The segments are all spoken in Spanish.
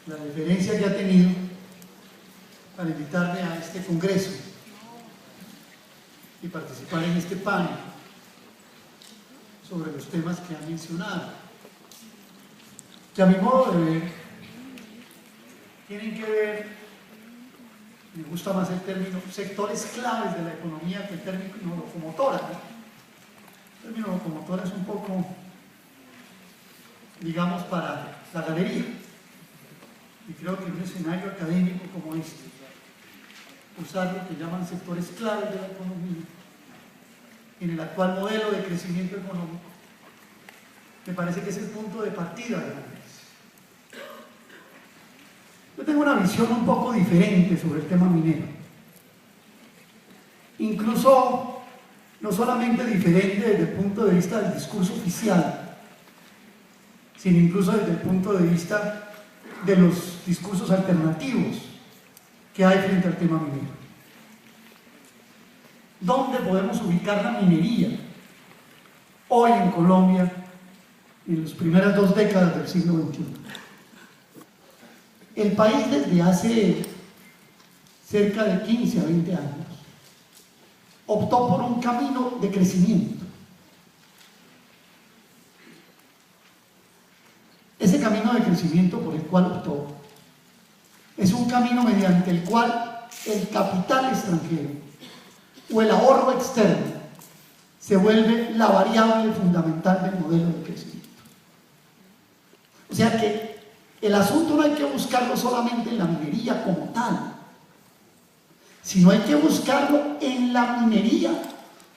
la deferencia que ha tenido para invitarme a este congreso y participar en este panel sobre los temas que han mencionado, que a mi modo de ver tienen que ver, me gusta más el término, sectores claves de la economía que el término locomotora, ¿no? El término locomotora es un poco, digamos, para la galería, y creo que en un escenario académico como este, usar lo que llaman sectores claves de la economía en el actual modelo de crecimiento económico, me parece que es el punto de partida de la análisis. Yo tengo una visión un poco diferente sobre el tema minero, incluso no solamente diferente desde el punto de vista del discurso oficial, sino incluso desde el punto de vista de los discursos alternativos que hay frente al tema minero. ¿Dónde podemos ubicar la minería hoy en Colombia en las primeras 2 décadas del siglo XXI? El país desde hace cerca de 15 a 20 años optó por un camino de crecimiento. Ese camino de crecimiento por el cual optó es un camino mediante el cual el capital extranjero o el ahorro externo se vuelve la variable fundamental del modelo de crecimiento. O sea que el asunto no hay que buscarlo solamente en la minería como tal, sino hay que buscarlo en la minería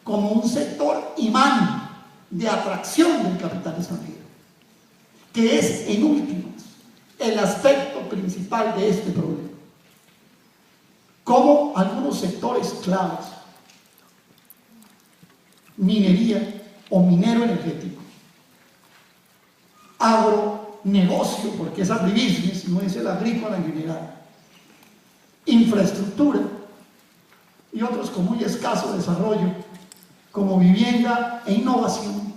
como un sector imán de atracción del capital extranjero, que es, en últimas, el aspecto principal de este problema. Como algunos sectores claves, minería o minero energético, agronegocio, porque es agribusiness, no es el agrícola en general, infraestructura y otros con muy escaso desarrollo, como vivienda e innovación,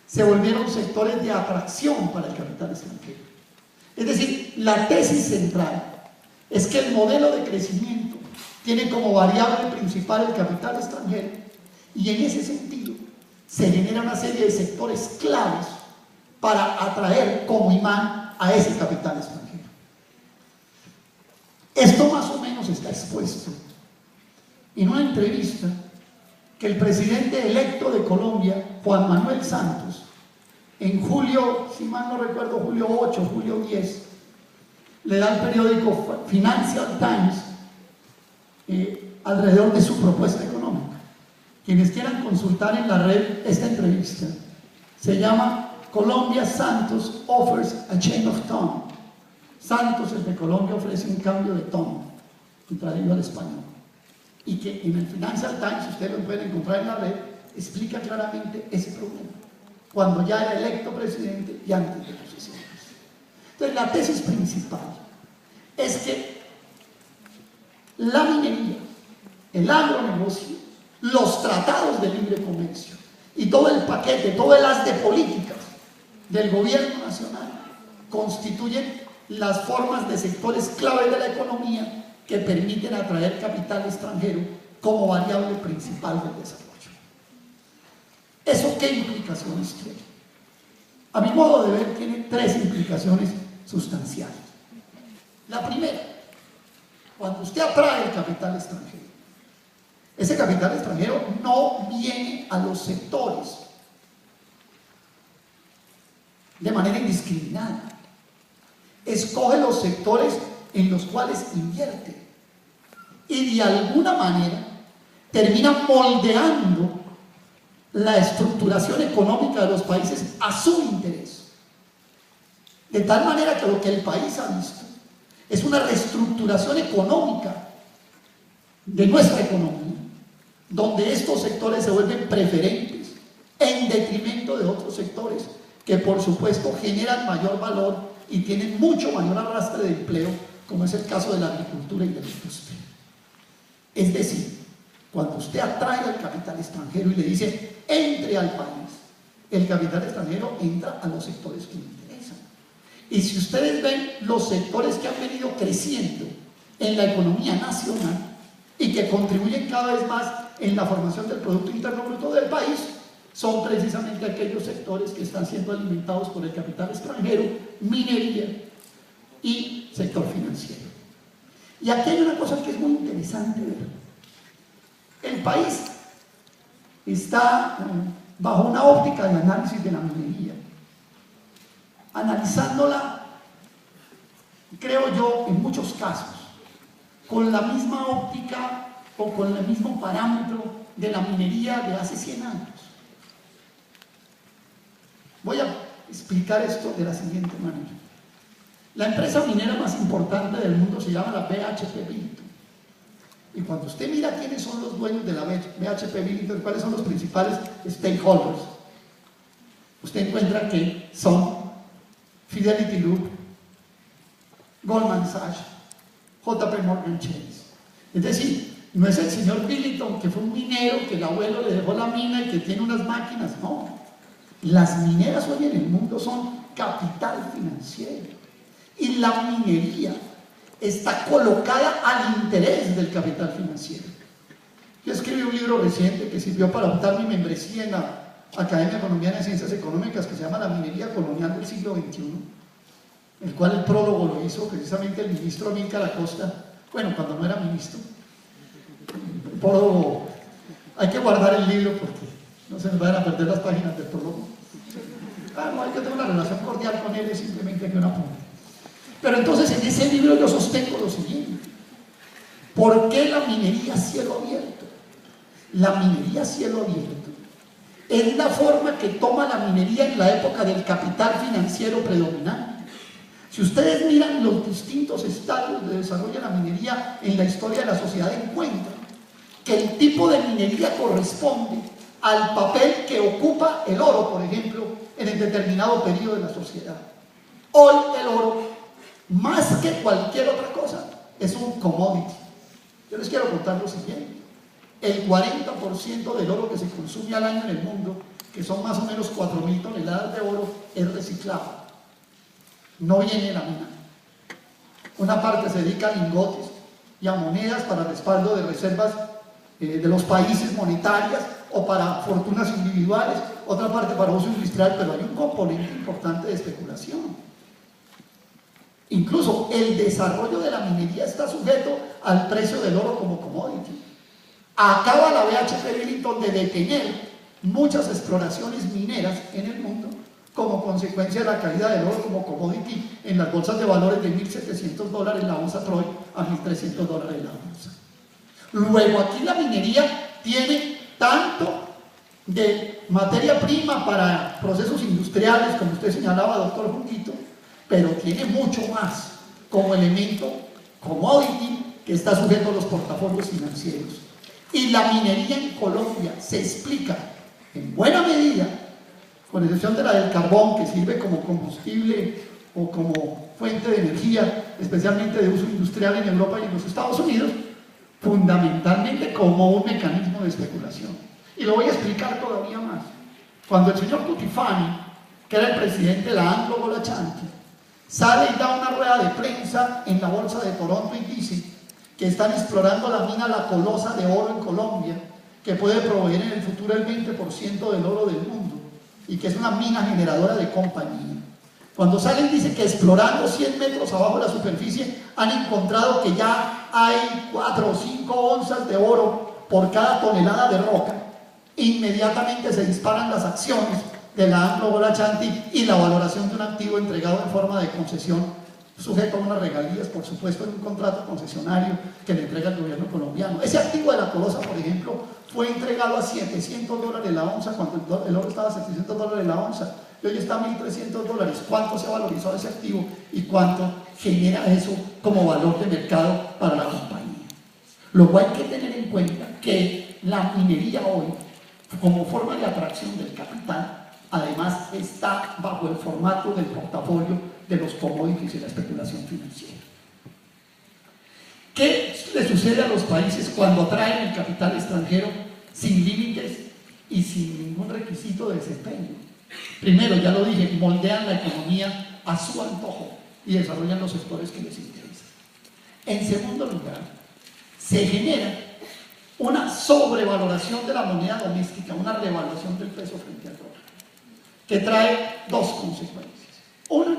se volvieron sectores de atracción para el capital extranjero. Es decir, la tesis central es que el modelo de crecimiento tiene como variable principal el capital extranjero, y en ese sentido se genera una serie de sectores claves para atraer como imán a ese capital extranjero. Esto más o menos está expuesto en una entrevista que el presidente electo de Colombia, Juan Manuel Santos, en julio, si mal no recuerdo, julio 8, julio 10, le da al periódico Financial Times alrededor de su propuesta económica. Quienes quieran consultar en la red esta entrevista, se llama Colombia Santos Offers a Change of Tone. Santos, el de Colombia, ofrece un cambio de tono, traducido al español. Y que en el Financial Times, ustedes lo pueden encontrar en la red, explica claramente ese problema, cuando ya era electo presidente y antes de posesiones. Entonces, la tesis principal es que la minería, el agronegocio, los tratados de libre comercio y todo el paquete, todo el haz de políticas del gobierno nacional constituyen las formas de sectores clave de la economía que permiten atraer capital extranjero como variable principal del desarrollo. ¿Eso qué implicaciones tiene? A mi modo de ver, tiene 3 implicaciones sustanciales. La primera, cuando usted atrae el capital extranjero, ese capital extranjero no viene a los sectores de manera indiscriminada. Escoge los sectores en los cuales invierte y de alguna manera termina moldeando la estructuración económica de los países a su interés. De tal manera que lo que el país ha visto es una reestructuración económica de nuestra economía, donde estos sectores se vuelven preferentes en detrimento de otros sectores que por supuesto generan mayor valor y tienen mucho mayor arrastre de empleo, como es el caso de la agricultura y de la industria. Es decir, cuando usted atrae al capital extranjero y le dice entre al país, el capital extranjero entra a los sectores que le interesan Y si ustedes ven los sectores que han venido creciendo en la economía nacional y que contribuyen cada vez más en la formación del Producto Interno Bruto del país, son precisamente aquellos sectores que están siendo alimentados por el capital extranjero, minería y sector financiero. Y aquí hay una cosa que es muy interesante ver. El país está bajo una óptica de análisis de la minería, analizándola, creo yo, en muchos casos, con la misma óptica o con el mismo parámetro de la minería de hace 100 años. Voy a explicar esto de la siguiente manera. La empresa minera más importante del mundo se llama la BHP Billiton. Y cuando usted mira quiénes son los dueños de la BHP Billiton, cuáles son los principales stakeholders, usted encuentra que son Fidelity Group, Goldman Sachs, JP Morgan Chase. Es decir, no es el señor Billiton que fue un minero, que el abuelo le dejó la mina y que tiene unas máquinas, no. Las mineras hoy en el mundo son capital financiero y la minería está colocada al interés del capital financiero. Yo escribí un libro reciente que sirvió para optar mi membresía en la Academia Colombiana de Ciencias Económicas, que se llama La minería colonial del siglo XXI, el cual el prólogo lo hizo precisamente el ministro Amílcar Acosta, bueno, cuando no era ministro. El prólogo, hay que guardar el libro porque no se nos vayan a perder las páginas del prólogo. No, hay que tener una relación cordial con él, es simplemente que una apunte. Pero entonces en ese libro yo sostengo lo siguiente: ¿por qué la minería a cielo abierto? La minería a cielo abierto es la forma que toma la minería en la época del capital financiero predominante. Si ustedes miran los distintos estadios de desarrollo de la minería en la historia de la sociedad, encuentran que el tipo de minería corresponde al papel que ocupa el oro, por ejemplo, en el determinado periodo de la sociedad. Hoy el oro, más que cualquier otra cosa, es un commodity. Yo les quiero contar lo siguiente: el 40% del oro que se consume al año en el mundo, que son más o menos 4.000 toneladas de oro, es reciclado. No viene de la mina. Una parte se dedica a lingotes y a monedas para respaldo de reservas de los países monetarias o para fortunas individuales, otra parte para uso industrial, pero hay un componente importante de especulación. Incluso el desarrollo de la minería está sujeto al precio del oro como commodity. Acaba la BHP Billiton de detener muchas exploraciones mineras en el mundo como consecuencia de la caída del oro como commodity en las bolsas de valores de $1.700 la onza Troy a $1.300 la onza. Luego aquí la minería tiene tanto de materia prima para procesos industriales, como usted señalaba, doctor Juntito, pero tiene mucho más como elemento commodity que está sujeto a los portafolios financieros. Y la minería en Colombia se explica en buena medida, con excepción de la del carbón, que sirve como combustible o como fuente de energía, especialmente de uso industrial en Europa y en los Estados Unidos, fundamentalmente como un mecanismo de especulación. Y lo voy a explicar todavía más. Cuando el señor Cutifani, que era el presidente de la Anglo-Gold Ashanti, sale y da una rueda de prensa en la bolsa de Toronto y dice que están explorando la mina La Colosa de oro en Colombia, que puede proveer en el futuro el 20% del oro del mundo y que es una mina generadora de compañía. Cuando salen dice que explorando 100 metros abajo de la superficie han encontrado que ya hay 4 o 5 onzas de oro por cada tonelada de roca. Inmediatamente se disparan las acciones de la Anglo-Gold Ashanti y la valoración de un activo entregado en forma de concesión, sujeto a unas regalías, por supuesto, en un contrato concesionario que le entrega el gobierno colombiano. Ese activo de La Colosa, por ejemplo, fue entregado a $700 la onza cuando el oro estaba a $700 la onza y hoy está a $1.300. ¿Cuánto se ha valorizado ese activo y cuánto genera eso como valor de mercado para la compañía? Luego hay que tener en cuenta que la minería hoy, como forma de atracción del capital, además está bajo el formato del portafolio de los commodities y la especulación financiera. ¿Qué le sucede a los países cuando atraen el capital extranjero sin límites y sin ningún requisito de desempeño? Primero, ya lo dije, moldean la economía a su antojo y desarrollan los sectores que les interesan. En segundo lugar, se genera una sobrevaloración de la moneda doméstica, una revaluación del peso frente al dólar, que trae dos consecuencias. Una,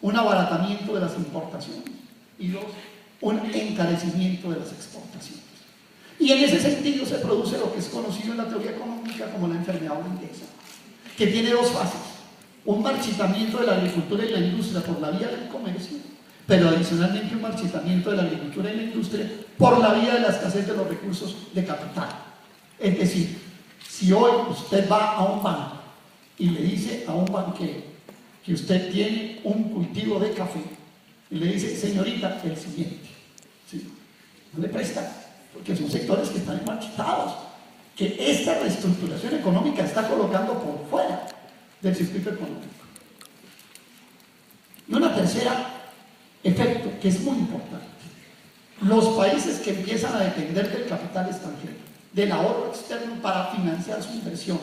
un abaratamiento de las importaciones y dos, un encarecimiento de las exportaciones. Y en ese sentido se produce lo que es conocido en la teoría económica como la enfermedad holandesa, que tiene dos fases: un marchitamiento de la agricultura y la industria por la vía del comercio, pero adicionalmente un marchitamiento de la agricultura y la industria por la vía de la escasez de los recursos de capital. Es decir, si hoy usted va a un banco y le dice a un banquero que usted tiene un cultivo de café y le dice, señorita, el siguiente, ¿sí?, no le presta, porque son sectores que están marchitados, que esta reestructuración económica está colocando por fuera del circuito económico. Y una tercera efecto que es muy importante: los países que empiezan a depender del capital extranjero, del ahorro externo para financiar su inversión,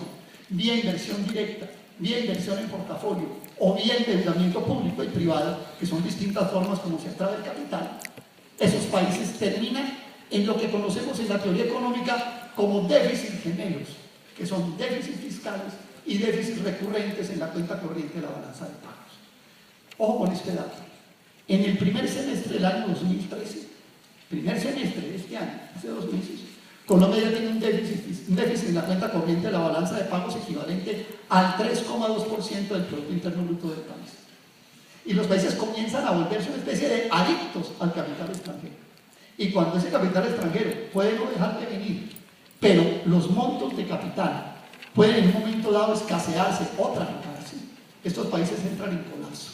vía inversión directa, vía inversión en portafolio o vía endeudamiento público y privado, que son distintas formas como se atrae el capital, esos países terminan en lo que conocemos en la teoría económica como déficits gemelos, que son déficits fiscales y déficits recurrentes en la cuenta corriente de la balanza de pagos. Ojo con este dato: en el primer semestre del año 2013, primer semestre de este año, hace 2 meses, Colombia ya tiene un déficit en la cuenta corriente de la balanza de pagos equivalente al 3,2% del Producto Interno Bruto del país. Y los países comienzan a volverse una especie de adictos al capital extranjero. Y cuando ese capital extranjero puede no dejar de venir, pero los montos de capital pueden en un momento dado escasearse o trancarse, estos países entran en colapso.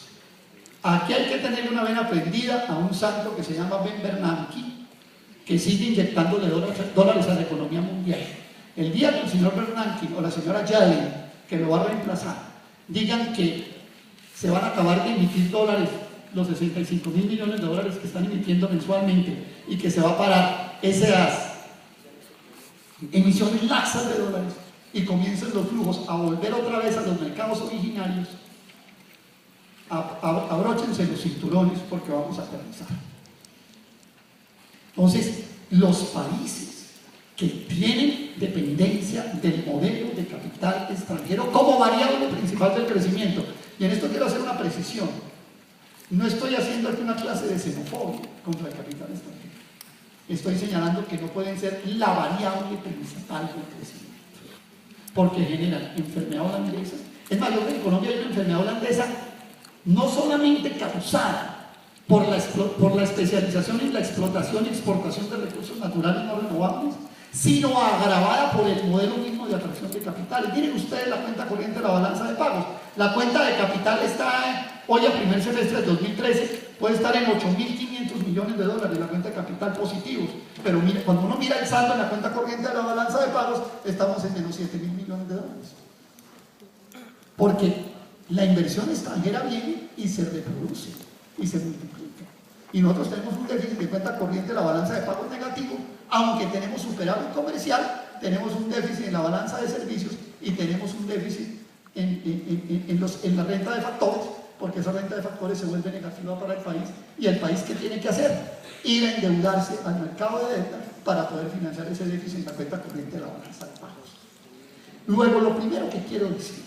Aquí hay que tener una vena prendida a un santo que se llama Ben Bernanke, que sigue inyectándole dólares a la economía mundial. El día que el señor Bernanke o la señora Yellen, que lo va a reemplazar, digan que se van a acabar de emitir dólares, los 65.000 millones de dólares que están emitiendo mensualmente, y que se va a parar esas emisiones laxas de dólares y comiencen los flujos a volver otra vez a los mercados originarios, abróchense los cinturones porque vamos a aterrizar. Entonces, los países que tienen dependencia del modelo de capital extranjero como variable principal del crecimiento, y en esto quiero hacer una precisión: no estoy haciendo aquí una clase de xenofobia contra el capital extranjero, estoy señalando que no pueden ser la variable principal del crecimiento, porque generan enfermedad holandesa. Es más, yo creo que en Colombia hay una enfermedad holandesa no solamente causada por la especialización en la explotación y exportación de recursos naturales no renovables, sino agravada por el modelo mismo de atracción de capitales. Miren ustedes la cuenta corriente de la balanza de pagos. La cuenta de capital está hoy a primer semestre del 2013, puede estar en 8.500 millones de dólares la cuenta de capital positivos, pero mire, cuando uno mira el saldo en la cuenta corriente de la balanza de pagos, estamos en menos 7.000 millones de dólares. Porque la inversión extranjera viene y se reproduce y se multiplica. Y nosotros tenemos un déficit de cuenta corriente de la balanza de pagos negativo, aunque tenemos superávit comercial, tenemos un déficit en la balanza de servicios y tenemos un déficit en la renta de factores, porque esa renta de factores se vuelve negativa para el país. ¿Y el país qué tiene que hacer? Ir a endeudarse al mercado de deuda para poder financiar ese déficit en la cuenta corriente de la balanza de pagos. Luego, lo primero que quiero decir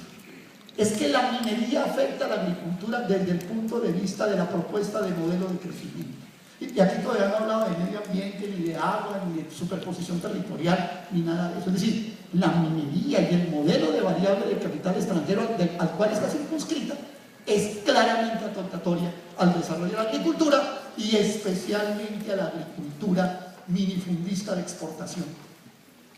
es que la minería afecta a la agricultura desde el punto de vista de la propuesta de modelo de crecimiento. Y aquí todavía no he hablado de medio ambiente, ni de agua, ni de superposición territorial, ni nada de eso. Es decir, la minería y el modelo de variable de capital extranjero al cual está circunscrita es claramente atentatoria al desarrollo de la agricultura y especialmente a la agricultura minifundista de exportación.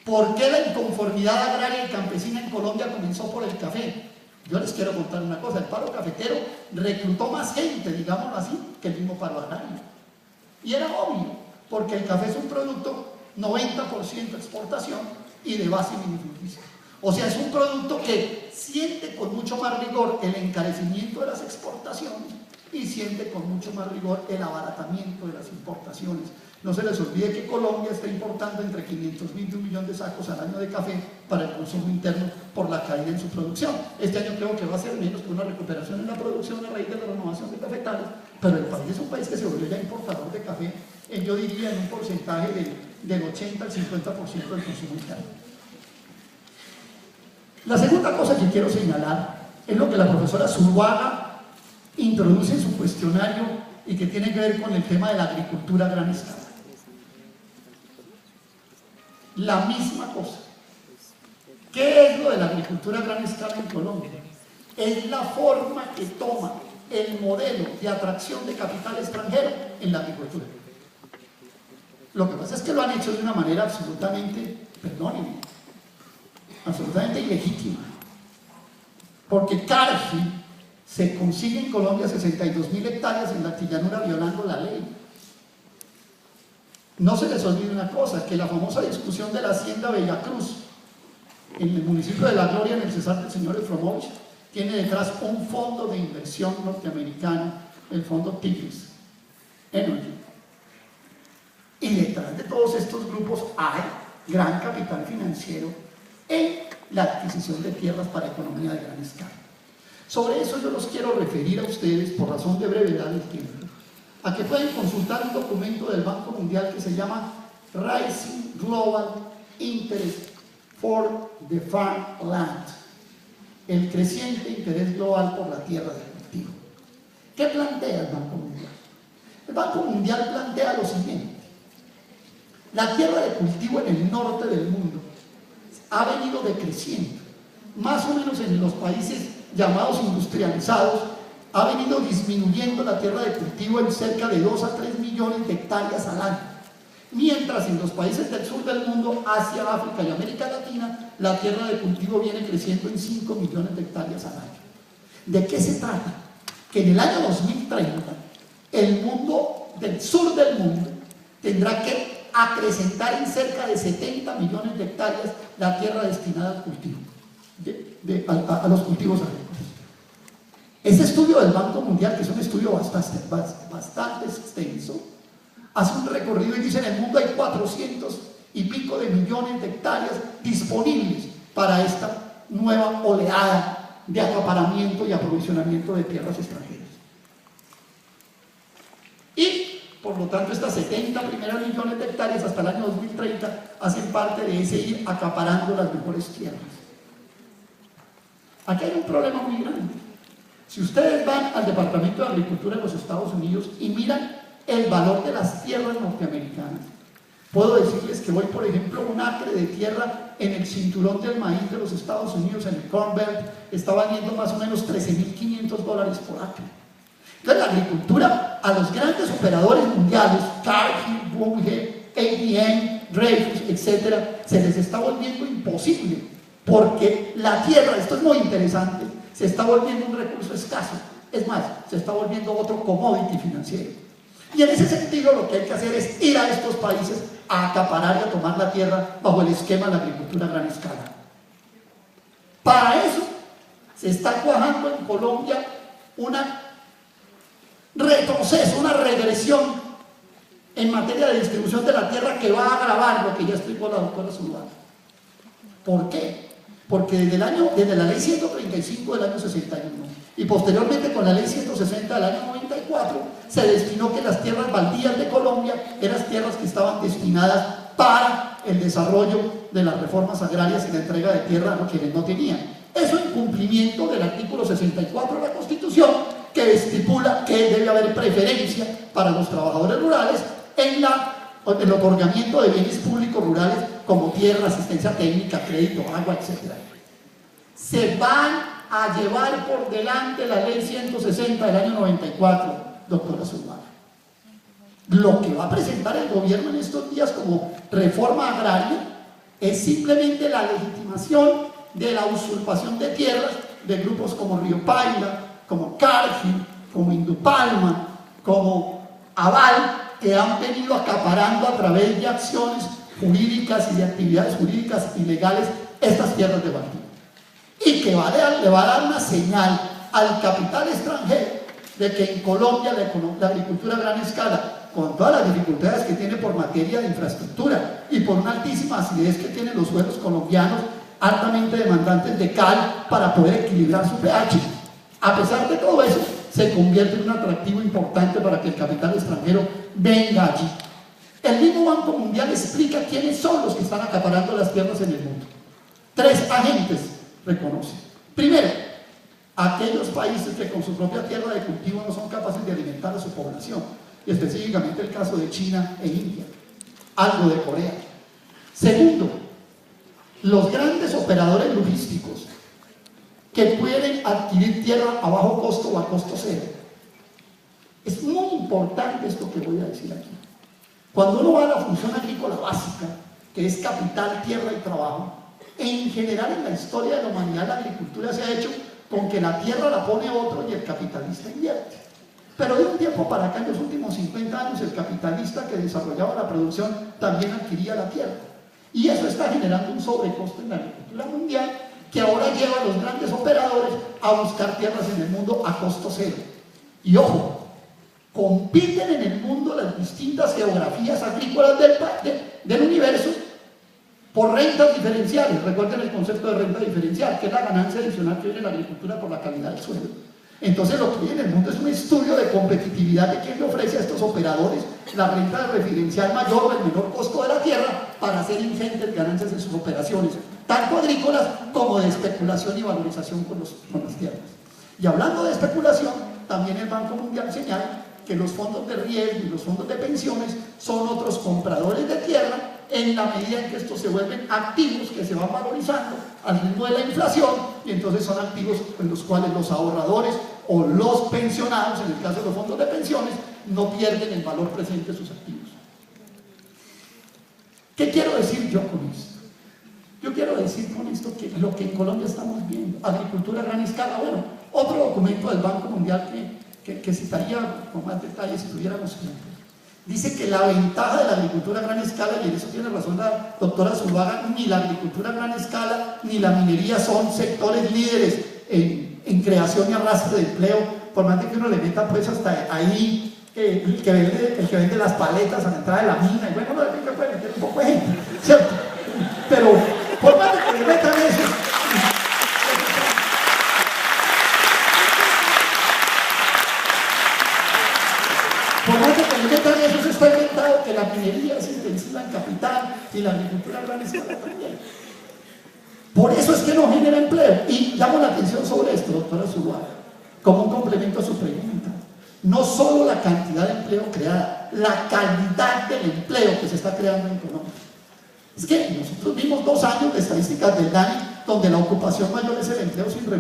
¿Por qué la inconformidad agraria y campesina en Colombia comenzó por el café? Yo les quiero contar una cosa: el paro cafetero reclutó más gente, digámoslo así, que el mismo paro agrario. Y era obvio, porque el café es un producto 90% exportación y de base minifundista. O sea, es un producto que siente con mucho más rigor el encarecimiento de las exportaciones y siente con mucho más rigor el abaratamiento de las importaciones. No se les olvide que Colombia está importando entre 500.000 y 1 millón de sacos al año de café para el consumo interno por la caída en su producción. Este año creo que va a ser menos que una recuperación en la producción a raíz de la renovación de cafetales, pero el país es un país que se volvió ya importador de café, yo diría en un porcentaje del 80 al 50% del consumo interno. La segunda cosa que quiero señalar es lo que la profesora Zuluaga introduce en su cuestionario y que tiene que ver con el tema de la agricultura a gran escala. La misma cosa. ¿Qué es lo de la agricultura a gran escala en Colombia? Es la forma que toma el modelo de atracción de capital extranjero en la agricultura. Lo que pasa es que lo han hecho de una manera absolutamente, perdónenme, absolutamente ilegítima. Porque Cargill se consigue en Colombia 62.000 hectáreas en la altillanura violando la ley. No se les olvide una cosa, que la famosa discusión de la hacienda Bellacruz en el municipio de La Gloria, en el Cesar del señor Efromovich, tiene detrás un fondo de inversión norteamericano, el fondo Tigris Energy. Y detrás de todos estos grupos hay gran capital financiero en la adquisición de tierras para economía de gran escala. Sobre eso yo los quiero referir a ustedes, por razón de brevedad del tiempo, a que pueden consultar un documento del Banco Mundial que se llama Rising Global Interest for the Farmland, el creciente interés global por la tierra de cultivo. ¿Qué plantea el Banco Mundial? El Banco Mundial plantea lo siguiente: la tierra de cultivo en el norte del mundo ha venido decreciendo, más o menos en los países llamados industrializados, ha venido disminuyendo la tierra de cultivo en cerca de 2 a 3 millones de hectáreas al año, mientras en los países del sur del mundo, Asia, África y América Latina, la tierra de cultivo viene creciendo en 5 millones de hectáreas al año. ¿De qué se trata? Que en el año 2030 el mundo del sur del mundo tendrá que acrecentar en cerca de 70 millones de hectáreas la tierra destinada al cultivo, a los cultivos agrícolas. Ese estudio del Banco Mundial, que es un estudio bastante extenso, hace un recorrido y dice: en el mundo hay 400 y pico de millones de hectáreas disponibles para esta nueva oleada de acaparamiento y aprovisionamiento de tierras extranjeras. Y por lo tanto, estas 70 primeros millones de hectáreas hasta el año 2030 hacen parte de ese ir acaparando las mejores tierras. Aquí hay un problema muy grande. Si ustedes van al Departamento de Agricultura de los Estados Unidos y miran el valor de las tierras norteamericanas, puedo decirles que hoy, por ejemplo, un acre de tierra en el cinturón del maíz de los Estados Unidos, en el Corn Belt, está valiendo más o menos $13.500 por acre. Entonces, la agricultura, a los grandes operadores mundiales, Cargill, Bunge, ADM, Dreyfus, etc., se les está volviendo imposible, porque la tierra, esto es muy interesante, se está volviendo un recurso escaso. Es más, se está volviendo otro commodity financiero. Y en ese sentido, lo que hay que hacer es ir a estos países a acaparar y a tomar la tierra bajo el esquema de la agricultura a gran escala. Para eso, se está cuajando en Colombia una retroceso, una regresión en materia de distribución de la tierra que va a agravar lo que ya explicó la doctora Zuluaga. ¿Por qué? Porque desde la ley 135 del año 61 y posteriormente con la ley 160 del año 94 se destinó que las tierras baldías de Colombia eran tierras que estaban destinadas para el desarrollo de las reformas agrarias y la entrega de tierra a quienes no tenían. Eso en cumplimiento del artículo 64 de la Constitución, que estipula que debe haber preferencia para los trabajadores rurales en el otorgamiento de bienes públicos rurales como tierra, asistencia técnica, crédito, agua, etc. Se van a llevar por delante la ley 160 del año 94, doctora Zuluaga. Lo que va a presentar el gobierno en estos días como reforma agraria es simplemente la legitimación de la usurpación de tierras de grupos como Río Paila, como Cargill, como Indupalma, como Aval, que han venido acaparando a través de acciones jurídicas y de actividades jurídicas ilegales estas tierras de baldío. Y que le va a dar una señal al capital extranjero de que en Colombia la agricultura a gran escala, con todas las dificultades que tiene por materia de infraestructura y por una altísima acidez que tienen los suelos colombianos, altamente demandantes de cal para poder equilibrar su pH, a pesar de todo eso, se convierte en un atractivo importante para que el capital extranjero venga allí. El mismo Banco Mundial explica quiénes son los que están acaparando las tierras en el mundo. 3 agentes reconocen. Primero, aquellos países que con su propia tierra de cultivo no son capaces de alimentar a su población, y específicamente el caso de China e India, algo de Corea. Segundo, los grandes operadores logísticos que pueden adquirir tierra a bajo costo o a costo cero. Es muy importante esto que voy a decir aquí. Cuando uno va a la función agrícola básica, que es capital, tierra y trabajo, en general en la historia de la humanidad la agricultura se ha hecho con que la tierra la pone otro y el capitalista invierte. Pero de un tiempo para acá, en los últimos 50 años, el capitalista que desarrollaba la producción también adquiría la tierra. Y eso está generando un sobrecosto en la agricultura mundial que ahora lleva a los grandes operadores a buscar tierras en el mundo a costo cero. Y ojo, compiten en el mundo las distintas geografías agrícolas del universo por rentas diferenciales. Recuerden el concepto de renta diferencial, que es la ganancia adicional que viene en la agricultura por la calidad del suelo. Entonces lo que hay en el mundo es un estudio de competitividad de quién le ofrece a estos operadores la renta de referencial mayor o el menor costo de la tierra para hacer ingentes ganancias en sus operaciones, tanto agrícolas como de especulación y valorización con las tierras. Y hablando de especulación, también el Banco Mundial señala que los fondos de riesgo y los fondos de pensiones son otros compradores de tierra en la medida en que estos se vuelven activos que se van valorizando al ritmo de la inflación, y entonces son activos en los cuales los ahorradores o los pensionados, en el caso de los fondos de pensiones, no pierden el valor presente de sus activos. ¿Qué quiero decir yo con esto? Yo quiero decir con esto que lo que en Colombia estamos viendo, agricultura a gran escala, bueno, otro documento del Banco Mundial que citaría con más detalles si tuviéramos tiempo. Dice que la ventaja de la agricultura a gran escala, y en eso tiene razón la doctora Zuluaga, ni la agricultura a gran escala ni la minería son sectores líderes en creación y arrastre de empleo, por más de que uno le meta pues hasta ahí el que vende las paletas a la entrada de la mina, y bueno, no que puede meter un poco de gente, ¿cierto? Pero por más de que le metan eso, por más de que le metan eso, se está inventado que la minería es intensiva en capital y la agricultura a gran escala también. Por eso es que no genera empleo. Y llamo la atención sobre esto, doctora Zuluaga, como un complemento a su pregunta. No solo la cantidad de empleo creada, la calidad del empleo que se está creando en Colombia. Es que nosotros vimos 2 años de estadísticas del DANI donde la ocupación mayor es el empleo sin remuneración.